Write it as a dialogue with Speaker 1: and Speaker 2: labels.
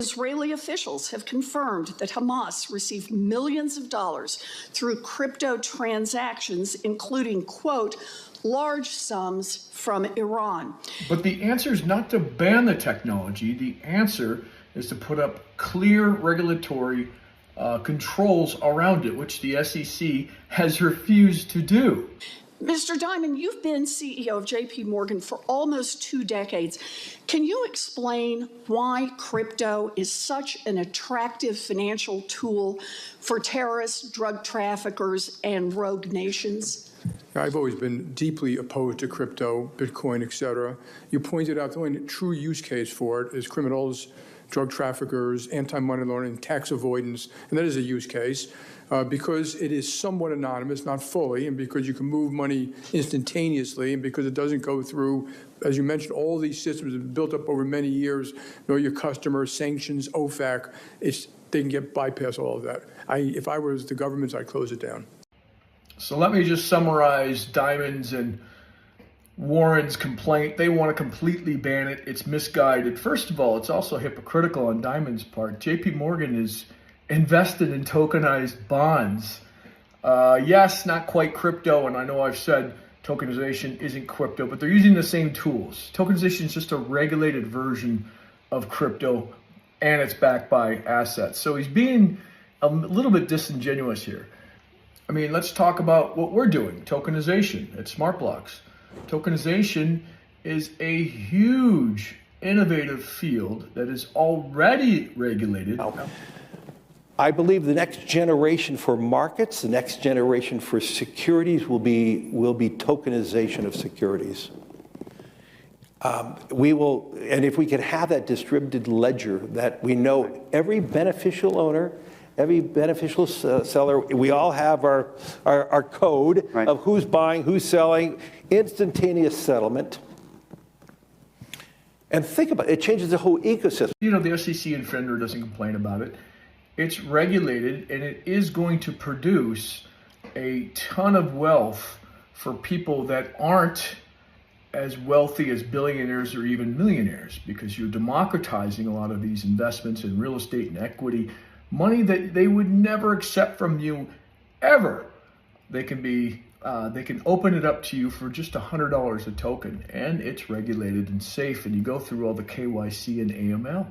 Speaker 1: Israeli officials have confirmed that Hamas received millions of dollars through crypto transactions, including, quote, large sums from Iran.
Speaker 2: But the answer is not to ban the technology. The answer is to put up clear regulatory controls around it, which the SEC has refused to do.
Speaker 1: Mr. Dimon, you've been CEO of JP Morgan for almost 2 decades. Can you explain why crypto is such an attractive financial tool for terrorists, drug traffickers, and rogue nations?
Speaker 3: I've always been deeply opposed to crypto, Bitcoin, et cetera. You pointed out the only true use case for it is criminals, drug traffickers, anti-money laundering, tax avoidance, and that is a use case because it is somewhat anonymous, not fully, and because you can move money instantaneously, and because it doesn't go through, as you mentioned, all these systems have been built up over many years, know your customers, sanctions, OFAC, they can get bypass all of that. If I was the government, I'd close it down.
Speaker 2: So let me just summarize Dimon's and Warren's complaint. They want to completely ban it. It's misguided. First of all, it's also hypocritical on Dimon's part. JP Morgan is invested in tokenized bonds. Yes, not quite crypto, and I know I've said tokenization isn't crypto, but they're using the same tools. Tokenization is just a regulated version of crypto, and it's backed by assets. So he's being a little bit disingenuous here. I mean, let's talk about what we're doing, tokenization at Smartblocks. Tokenization is a huge, innovative field that is already regulated.
Speaker 4: I believe the next generation for markets, the next generation for securities will be tokenization of securities. We will, and if we can have that distributed ledger that we know every beneficial owner, every beneficial seller, we all have our code of who's buying, who's selling, instantaneous settlement. And think about it, it changes the whole ecosystem.
Speaker 2: You know, the SEC and FINRA doesn't complain about it. It's regulated, and it is going to produce a ton of wealth for people that aren't as wealthy as billionaires or even millionaires, because you're democratizing a lot of these investments in real estate and equity, money that they would never accept from you ever. They can open it up to you for just $100 a token, and it's regulated and safe, and you go through all the KYC and AML.